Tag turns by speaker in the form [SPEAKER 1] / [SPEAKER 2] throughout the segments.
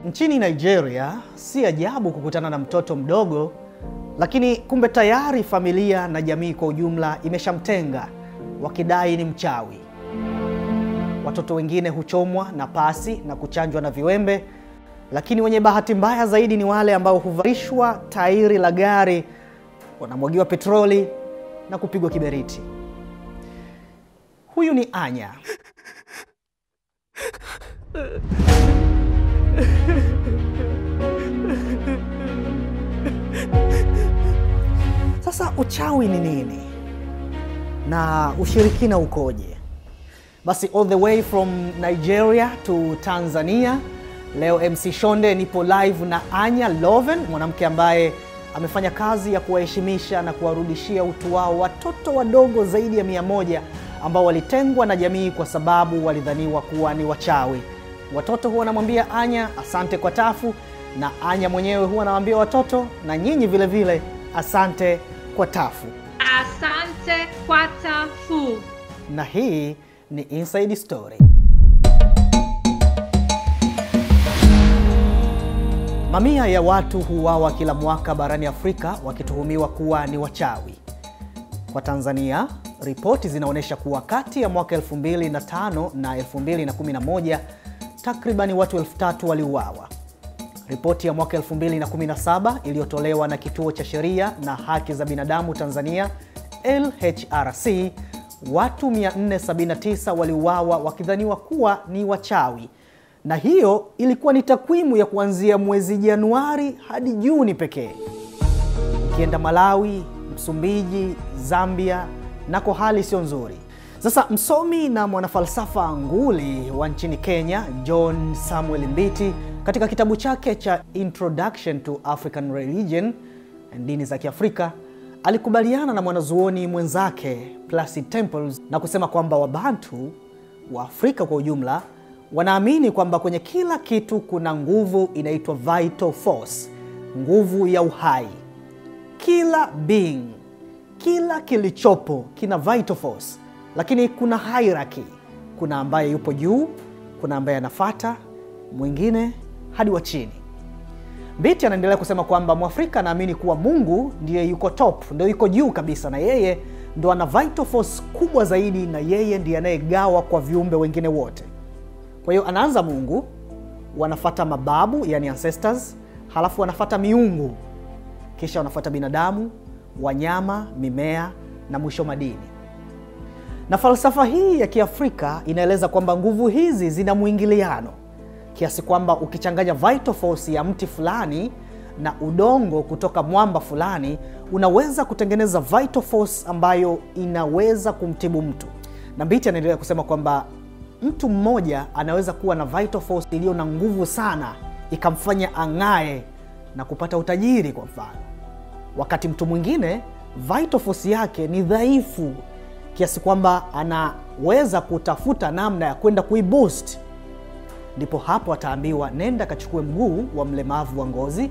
[SPEAKER 1] Nchini Nigeria, si ajabu kukutana na mtoto mdogo, lakini kumbe tayari familia na jamii kwa ujumla imeshamtenga, wakidai ni mchawi. Watoto wengine huchomwa na pasi na kuchanjwa na viwembe, lakini wenye bahati mbaya zaidi ni wale ambao huvalishwa tairi la gari, wanamwagiwa petroli na kupigwa kiberiti. Huyu ni Anja. Sasa uchawi ni nini? Na ushirikina ukoje? Basi all the way from Nigeria to Tanzania, leo MCSHONDE nipo live na Anja Lovén, mwanamke ambaye amefanya kazi ya kuwaheshimisha na kuwarudishia utu wao watoto wadogo zaidi ya 100 ambao walitengwa na jamii kwa sababu walidhaniwa kuwa ni wachawi. Watoto huwa wanamwambia Anja asante kwa tafu, na Anja mwenyewe huwa anawaambia watoto na nyinyi vile vile asante kwa tafu.
[SPEAKER 2] Asante kwa tafu.
[SPEAKER 1] Na hii ni Inside Story. Mamia ya watu huuawa kila mwaka barani Afrika wakituhumiwa kuwa ni wachawi. Kwa Tanzania, ripoti zinaonyesha kuwa kati ya mwaka 2005 na 2011 takribani watu 3000 waliuawa. Ripoti ya mwaka 2017 iliyotolewa na Kituo cha Sheria na Haki za Binadamu Tanzania LHRC, watu 479 waliuawa wakidhaniwa kuwa ni wachawi. Na hiyo ilikuwa ni takwimu ya kuanzia mwezi Januari hadi Juni pekee. Ukienda Malawi, Msumbiji, Zambia, nako hali sio nzuri. Sasa msomi na mwanafalsafa nguli wa nchini Kenya, John Samuel Mbiti, katika kitabu chake cha Introduction to African Religion, dini za Kiafrika, alikubaliana na mwanazuoni mwenzake Placid Temples na kusema kwamba Wabantu wa Afrika kwa ujumla wanaamini kwamba kwenye kila kitu kuna nguvu inaitwa vital force, nguvu ya uhai. Kila being, kila kilichopo kina vital force, lakini kuna hierarchy. Kuna ambaye yupo juu, kuna ambaye anafuata, mwingine hadi wa chini. Mbiti anaendelea kusema kwamba Mwafrika anaamini kuwa Mungu ndiye yuko top, ndio yuko juu kabisa, na yeye ndo ana vital force kubwa zaidi, na yeye ndiye anayegawa kwa viumbe wengine wote. Kwa hiyo anaanza Mungu, wanafuata mababu yani ancestors, halafu wanafuata miungu, kisha wanafuata binadamu, wanyama, mimea na mwisho madini. Na falsafa hii ya Kiafrika inaeleza kwamba nguvu hizi zina muingiliano, kiasi kwamba ukichanganya vital force ya mti fulani na udongo kutoka mwamba fulani, unaweza kutengeneza vital force ambayo inaweza kumtibu mtu. Na Mbiti anaendelea kusema kwamba mtu mmoja anaweza kuwa na vital force iliyo na nguvu sana, ikamfanya ang'ae na kupata utajiri kwa mfano. Wakati mtu mwingine vital force yake ni dhaifu, kiasi kwamba anaweza kutafuta namna ya kwenda kuiboost. Ndipo hapo ataambiwa nenda kachukue mguu wa mlemavu wa ngozi,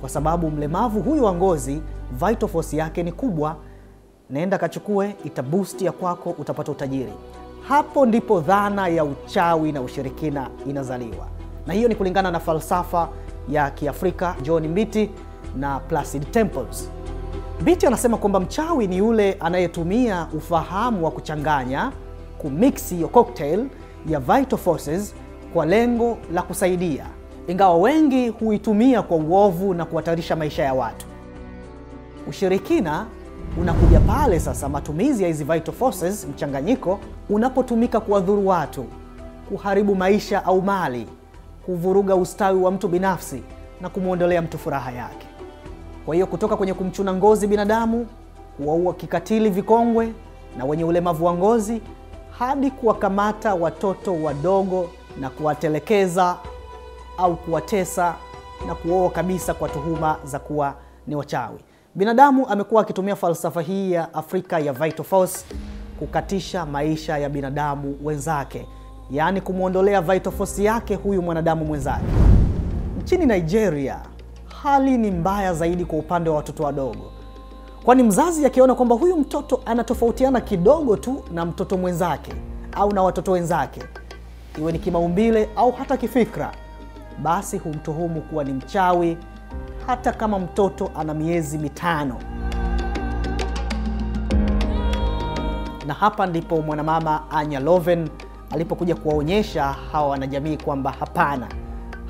[SPEAKER 1] kwa sababu mlemavu huyu wa ngozi vital force yake ni kubwa, nenda kachukue, itaboost ya kwako, utapata utajiri. Hapo ndipo dhana ya uchawi na ushirikina inazaliwa. Na hiyo ni kulingana na falsafa ya Kiafrika John Mbiti na Placid Temples. Mbiti anasema kwamba mchawi ni yule anayetumia ufahamu wa kuchanganya, kumix hiyo cocktail ya vital forces kwa lengo la kusaidia, ingawa wengi huitumia kwa uovu na kuhatarisha maisha ya watu. Ushirikina unakuja pale sasa matumizi ya hizi vital forces mchanganyiko unapotumika kuwadhuru watu, kuharibu maisha au mali, kuvuruga ustawi wa mtu binafsi na kumuondolea mtu furaha yake. Kwa hiyo kutoka kwenye kumchuna ngozi binadamu, kuwaua kikatili vikongwe na wenye ulemavu wa ngozi, hadi kuwakamata watoto wadogo na kuwatelekeza au kuwatesa na kuoa kabisa kwa tuhuma za kuwa ni wachawi. Binadamu amekuwa akitumia falsafa hii ya Afrika ya vital force kukatisha maisha ya binadamu wenzake, yaani kumuondolea vital force yake huyu mwanadamu mwenzake. Nchini Nigeria, hali ni mbaya zaidi kwa upande wa watoto wadogo. Kwani mzazi akiona kwamba huyu mtoto anatofautiana kidogo tu na mtoto mwenzake au na watoto wenzake, iwe ni kimaumbile au hata kifikra, basi humtuhumu kuwa ni mchawi hata kama mtoto ana miezi 5. Na hapa ndipo mwanamama Anja Lovén alipokuja kuwaonyesha hawa wanajamii kwamba hapana,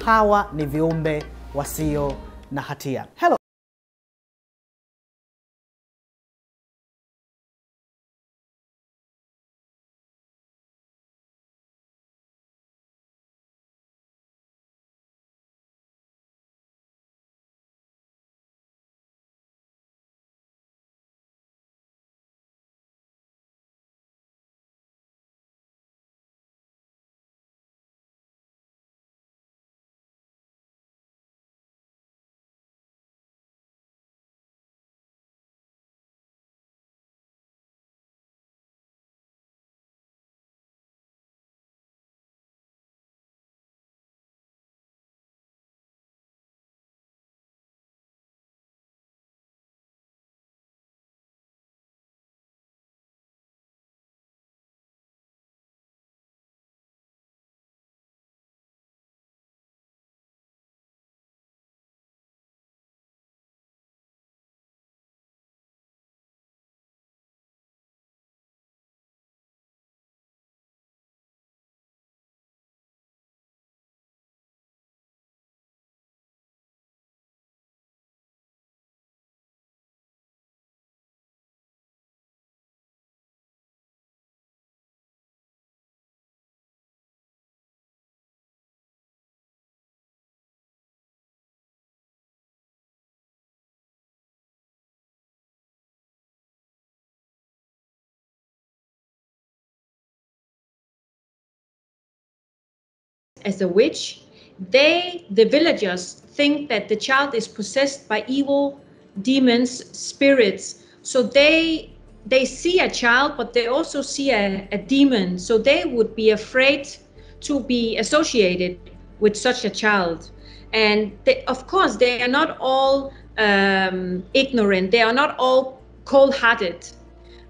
[SPEAKER 1] hawa ni viumbe wasio na hatia. Hello.
[SPEAKER 3] As a witch, the villagers think that the child is possessed by evil demons, spirits. So they see a child, but they also see a demon. So they would be afraid to be associated with such a child. And of course, they are not all ignorant. They are not all cold-hearted.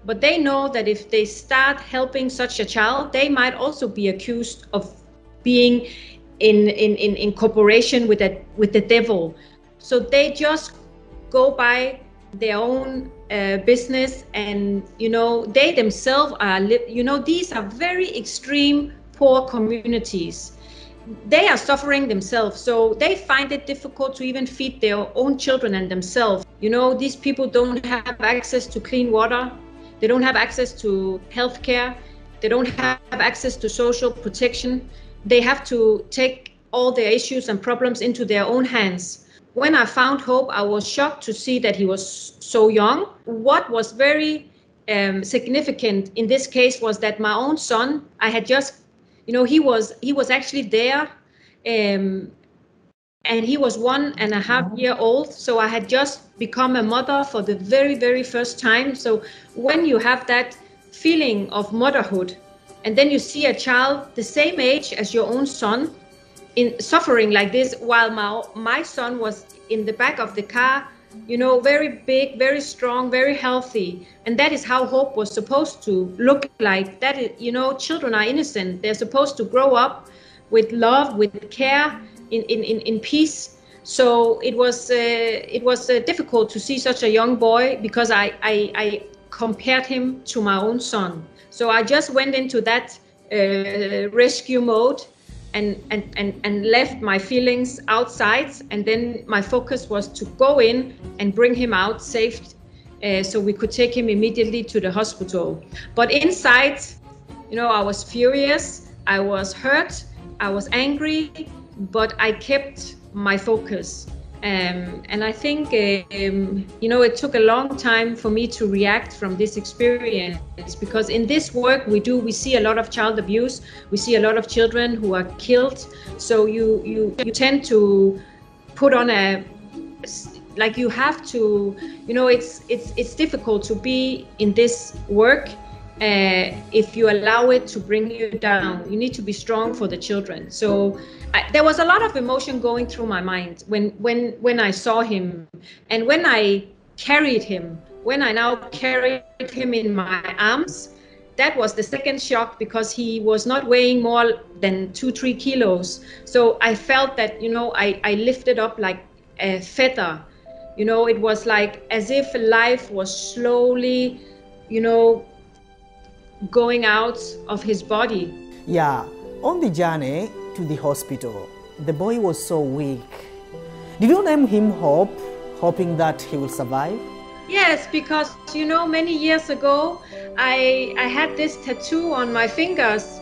[SPEAKER 3] But they know that if they start helping such a child, they might also be accused of being in cooperation with the devil. So they just go by their own business, and they themselves are these are very extreme poor communities. They are suffering themselves, so they find it difficult to even feed their own children and themselves. These people don't have access to clean water, they don't have access to health care, they don't have access to social protection. They have to take all their issues and problems into their own hands. When I found Hope, I was shocked to see that he was so young. What was very significant in this case was that my own son, I had just, he was actually there, and he was 1.5 years old. So I had just become a mother for the very, very first time. So when you have that feeling of motherhood, and then you see a child the same age as your own son in suffering like this, while my son was in the back of the car, very big, very strong, very healthy. And that is how Hope was supposed to look like. That is, children are innocent. They're supposed to grow up with love, with care, in peace. So it was difficult to see such a young boy, because I compared him to my own son. So I just went into that rescue mode and left my feelings outside, and then my focus was to go in and bring him out safe, so we could take him immediately to the hospital. But inside, I was furious, I was hurt, I was angry, but I kept my focus. And I think, it took a long time for me to react from this experience, because in this work we see a lot of child abuse, we see a lot of children who are killed. So you tend to put on you have to, it's difficult to be in this work if you allow it to bring you down. You need to be strong for the children. So there was a lot of emotion going through my mind when I saw him, and when I carried him, when I now carried him in my arms, that was the second shock, because he was not weighing more than 2-3 kilos. So I felt that, I lifted up like a feather. It was like as if life was slowly, going out of his body.
[SPEAKER 1] Yeah, on the journey to the hospital, the boy was so weak. Did you name him Hope, hoping that he will survive?
[SPEAKER 3] Yes, because many years ago I had this tattoo on my fingers,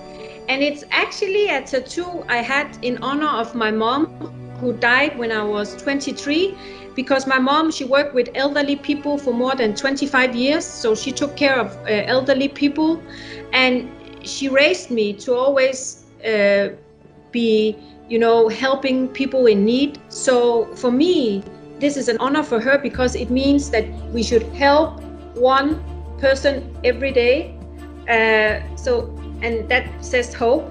[SPEAKER 3] and it's actually a tattoo I had in honor of my mom, who died when I was 23, because my mom, she worked with elderly people for more than 25 years, so she took care of elderly people, and she raised me to always be helping people in need. So for me, this is an honor for her, because it means that we should help one person every day. And that says hope.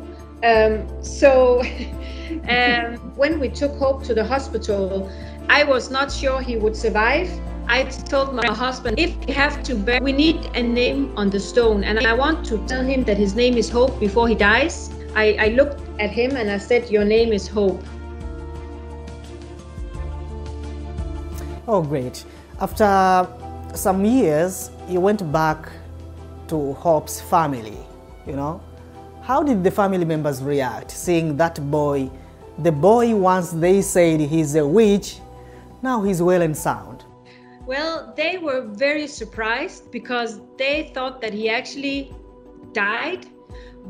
[SPEAKER 3] When we took Hope to the hospital, I was not sure he would survive. I told my husband, if we have to bury, we need a name on the stone, and I want to tell him that his name is Hope before he dies. I looked at him and I said, your name is Hope.
[SPEAKER 1] Oh, great. After some years, you went back to Hope's family, How did the family members react, seeing that boy? The boy, once they said he's a witch, now he's well and sound.
[SPEAKER 3] Well, they were very surprised, because they thought that he actually died,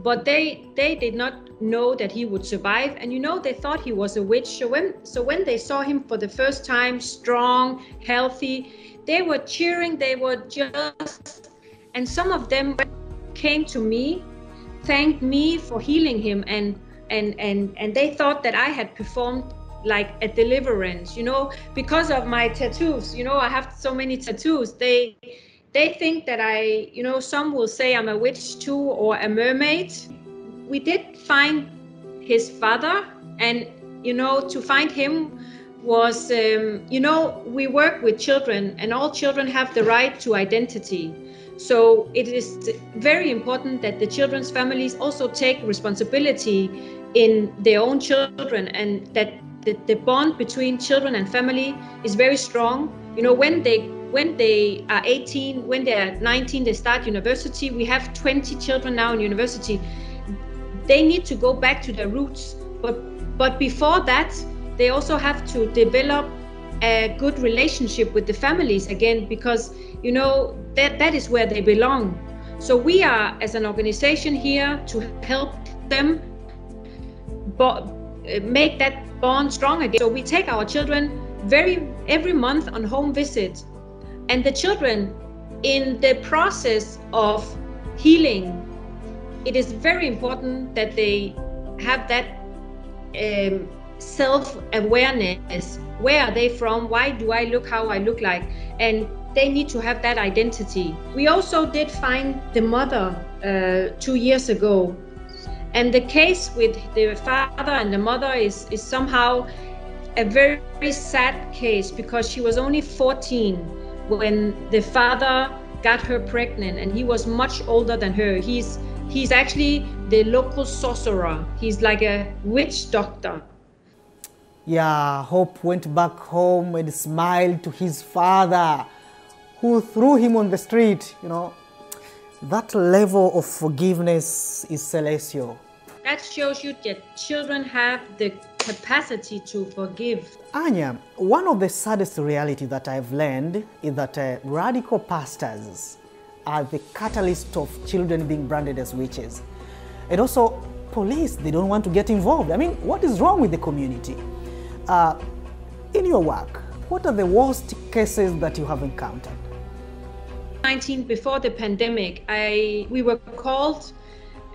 [SPEAKER 3] but they did not know that he would survive. And they thought he was a witch. So when they saw him for the first time, strong, healthy, they were cheering. They were and some of them came to me, thanked me for healing him, and they thought that I had performed like a deliverance, because of my tattoos. I have so many tattoos. They think that some will say I'm a witch too, or a mermaid. We did find his father, and to find him was, we work with children, and all children have the right to identity. So it is very important that the children's families also take responsibility in their own children, and that the bond between children and family is very strong. When they are 18, when they are 19, they start university. We have 20 children now in university. They need to go back to their roots. But before that, they also have to develop a good relationship with the families again, because, that is where they belong. So we are, as an organization, here to help them make that bond strong again. So we take our children every month on home visit. And the children, in the process of healing, it is very important that they have that self-awareness. Where are they from? Why do I look how I look like? And they need to have that identity. We also did find the mother 2 years ago. And the case with the father and the mother is somehow a very, very sad case, because she was only 14 when the father got her pregnant, and he was much older than her. He's actually the local sorcerer. He's like a witch doctor.
[SPEAKER 1] Yeah, Hope went back home and smiled to his father, who threw him on the street, That level of forgiveness is celestial.
[SPEAKER 3] That shows you that children have the capacity to forgive.
[SPEAKER 1] Anja, one of the saddest reality that I've learned is that radical pastors are the catalyst of children being branded as witches. And also, police, they don't want to get involved. I mean, what is wrong with the community? In your work, what are the worst cases that you have encountered?
[SPEAKER 3] Before the pandemic, we were called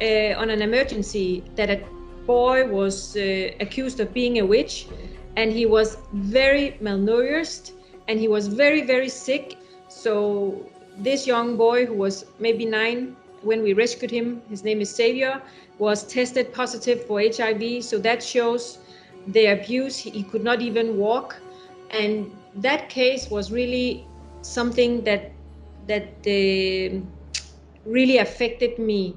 [SPEAKER 3] on an emergency that a boy was accused of being a witch, and he was very malnourished, and he was very, very sick. So this young boy, who was maybe 9 when we rescued him, his name is Xavier, was tested positive for HIV. So that shows the abuse. He could not even walk, and that case was really something that really affected me.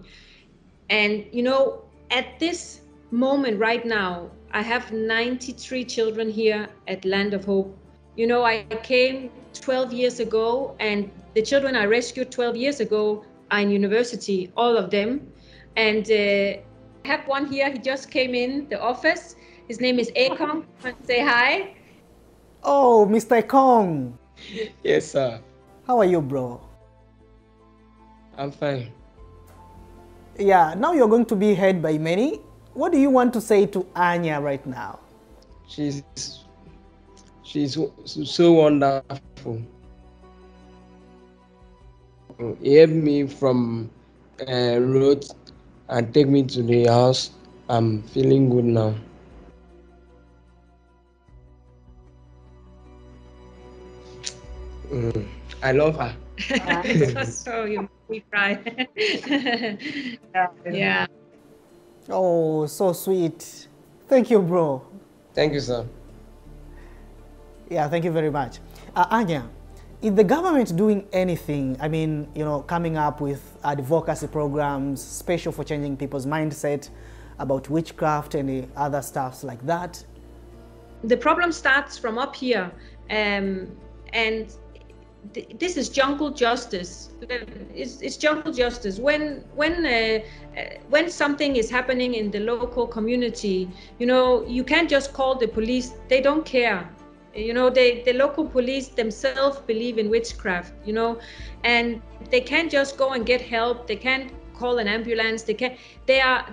[SPEAKER 3] And, you know, at this moment right now, I have 93 children here at Land of Hope. You know, I came 12 years ago, and the children I rescued 12 years ago are in university, all of them. And I have one here, he just came in the office. His name is Ekong. Say hi.
[SPEAKER 1] Oh, Mr. Kong.
[SPEAKER 4] Yes, sir.
[SPEAKER 1] How are you, bro?
[SPEAKER 4] I'm fine.
[SPEAKER 1] Yeah, now you're going to be heard by many. What do you want to say to Anja right now?
[SPEAKER 4] She's so wonderful. He helped me from road and take me to the house. I'm feeling good now. I love her.
[SPEAKER 3] So you make me cry. Yeah.
[SPEAKER 1] Oh, so sweet. Thank you, bro.
[SPEAKER 4] Thank you, sir.
[SPEAKER 1] Yeah, thank you very much. Anja, is the government doing anything? I mean, you know, coming up with advocacy programs, special for changing people's mindset about witchcraft and other stuffs like that?
[SPEAKER 3] The problem starts from up here, and this is jungle justice. It's jungle justice. When something is happening in the local community, you know, you can't just call the police. They don't care. You know, the local police themselves believe in witchcraft, you know, and they can't just go and get help. They can't call an ambulance. They are,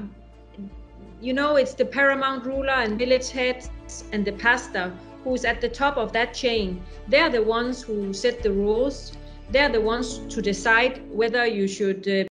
[SPEAKER 3] you know, it's the paramount ruler and village heads and the pastor who's at the top of that chain. They're the ones who set the rules. They're the ones to decide whether you should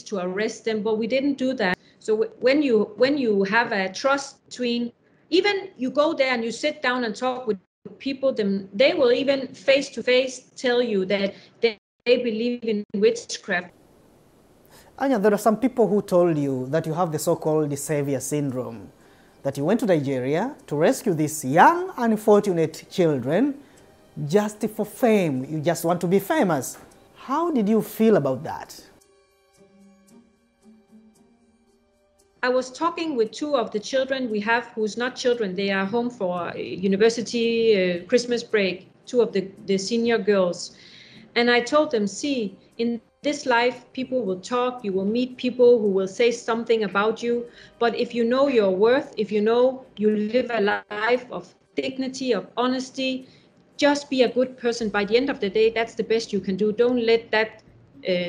[SPEAKER 3] to arrest them, but we didn't do that. So when you have a trust between, even you go there and you sit down and talk with people, they will even face to face tell you that they believe in witchcraft.
[SPEAKER 1] Anja, there are some people who told you that you have the so-called savior syndrome, that you went to Nigeria to rescue these young, unfortunate children just for fame. You just want to be famous. How did you feel about that?
[SPEAKER 3] I was talking with two of the children we have who's not children. They are home for university, Christmas break, two of the senior girls. And I told them, see, in this life, people will talk, you will meet people who will say something about you. But if you know your worth, if you know you live a life of dignity, of honesty, just be a good person. By the end of the day, that's the best you can do. Don't let that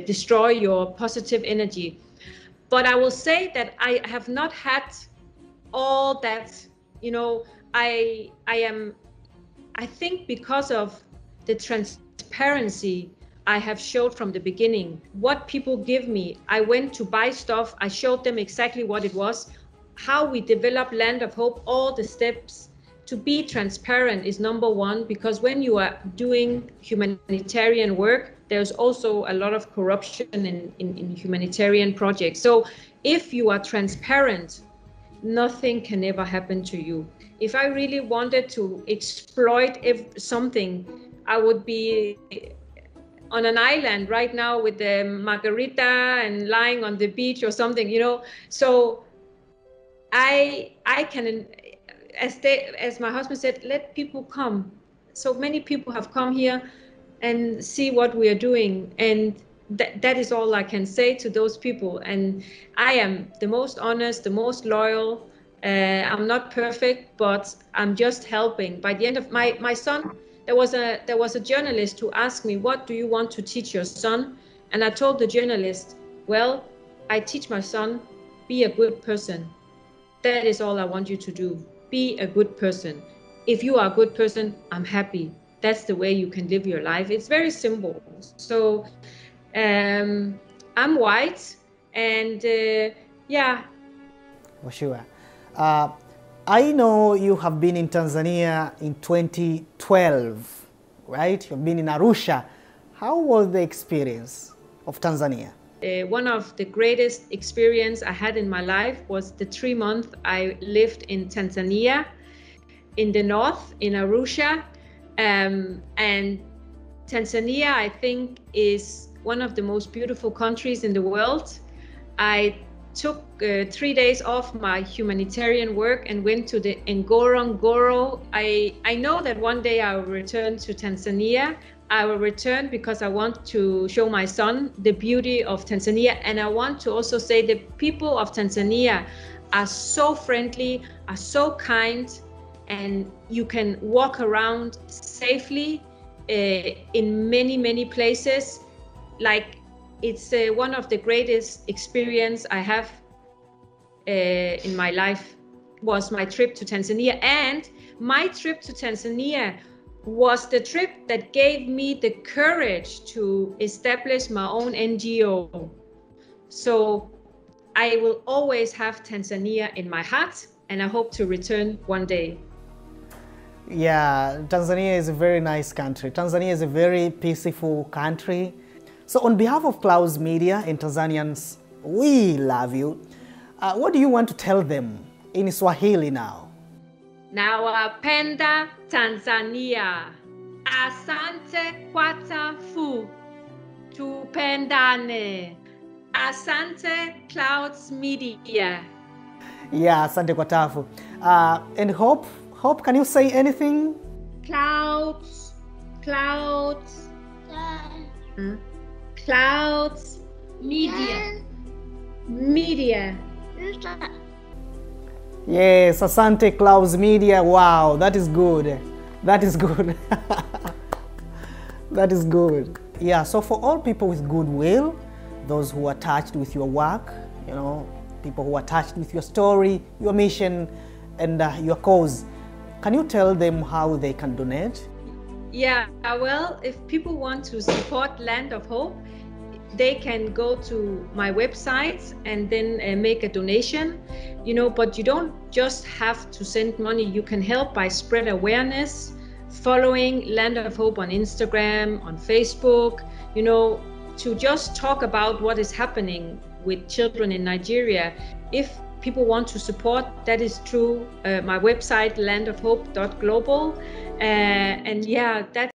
[SPEAKER 3] destroy your positive energy. But I will say that I have not had all that, you know, I think because of the transparency I have showed from the beginning, what people give me, I went to buy stuff, I showed them exactly what it was, how we develop Land of Hope, all the steps. To be transparent is number one, because when you are doing humanitarian work, there's also a lot of corruption in humanitarian projects. So if you are transparent, nothing can ever happen to you. If I really wanted to exploit something, I would be on an island right now with the margarita and lying on the beach or something, you know. So I can, as my husband said, let people come. So many people have come here and see what we are doing, and that is all I can say to those people. And I am the most honest, the most loyal. I'm not perfect, but I'm just helping. By the end of my son, there was a journalist who asked me, what do you want to teach your son? And I told the journalist, well, I teach my son, be a good person. That is all I want you to do. Be a good person. If you are a good person, I'm happy. That's the way you can live your life. It's very simple. So I'm white, and yeah.
[SPEAKER 1] For sure. I know you have been in Tanzania in 2012, right? You've been in Arusha. How was the experience of Tanzania?
[SPEAKER 3] One of the greatest experience I had in my life was the 3 months I lived in Tanzania, in the north, in Arusha. And Tanzania, I think, is one of the most beautiful countries in the world. I took 3 days off my humanitarian work and went to the Ngorongoro. I know that one day I will return to Tanzania. I will return because I want to show my son the beauty of Tanzania. And I want to also say the people of Tanzania are so friendly, are so kind, and you can walk around safely in many, many places. Like, it's one of the greatest experience I have in my life was my trip to Tanzania. And my trip to Tanzania was the trip that gave me the courage to establish my own NGO. So I will always have Tanzania in my heart, and I hope to return one day.
[SPEAKER 1] Yeah, Tanzania is a very nice country. Tanzania is a very peaceful country. So on behalf of Clouds Media and Tanzanians, we love you. What do you want to tell them in Swahili now?
[SPEAKER 3] Nawapenda Tanzania. Asante kwa tafu. Tupendane. Asante Clouds Media.
[SPEAKER 1] Yeah, asante kwa tafu. And Hope, can you say anything?
[SPEAKER 3] Clouds. Clouds Media.
[SPEAKER 1] Yes, asante Clouds Media. Wow, that is good. That is good. That is good. Yeah, so for all people with goodwill, those who are touched with your work, you know, people who are touched with your story, your mission, and your cause, can you tell them how they can donate?
[SPEAKER 3] Yeah, well, if people want to support Land of Hope, they can go to my website and then make a donation, you know, but you don't just have to send money. You can help by spread awareness, following Land of Hope on Instagram, on Facebook, you know, to just talk about what is happening with children in Nigeria. If people want to support, that is through my website, landofhope.global. And yeah, that's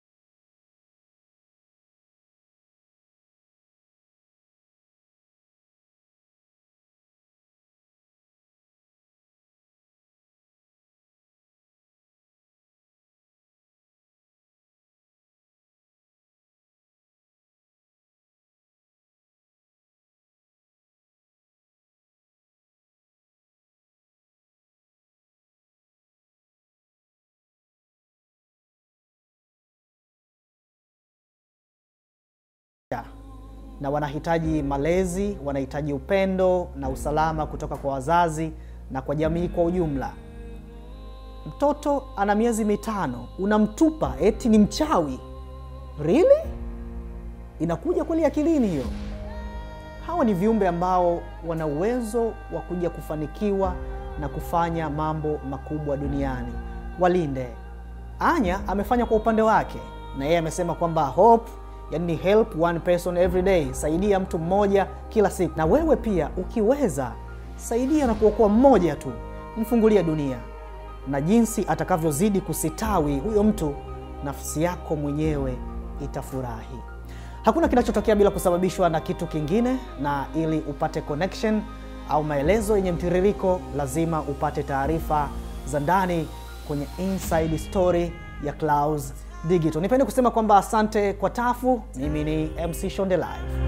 [SPEAKER 1] na wanahitaji malezi, wanahitaji upendo na usalama kutoka kwa wazazi na kwa jamii kwa ujumla. Mtoto ana miezi 5, unamtupa eti ni mchawi? Really? Inakuja kweli akilini hiyo? Hawa ni viumbe ambao wana uwezo wa kuja kufanikiwa na kufanya mambo makubwa duniani. Walinde. Anya amefanya kwa upande wake, na yeye amesema kwamba hope, yani help one person every day, saidia mtu mmoja kila siku. Na wewe pia ukiweza, saidia na kuokoa mmoja tu, mfungulia dunia. Na jinsi atakavyozidi kusitawi huyo mtu, nafsi yako mwenyewe itafurahi. Hakuna kinachotokea bila kusababishwa na kitu kingine, na ili upate connection au maelezo yenye mtiririko, lazima upate taarifa za ndani kwenye inside story ya Clouds Digital. Nipende kusema kwamba asante kwa tafu. Mimi ni MC Shonde Live.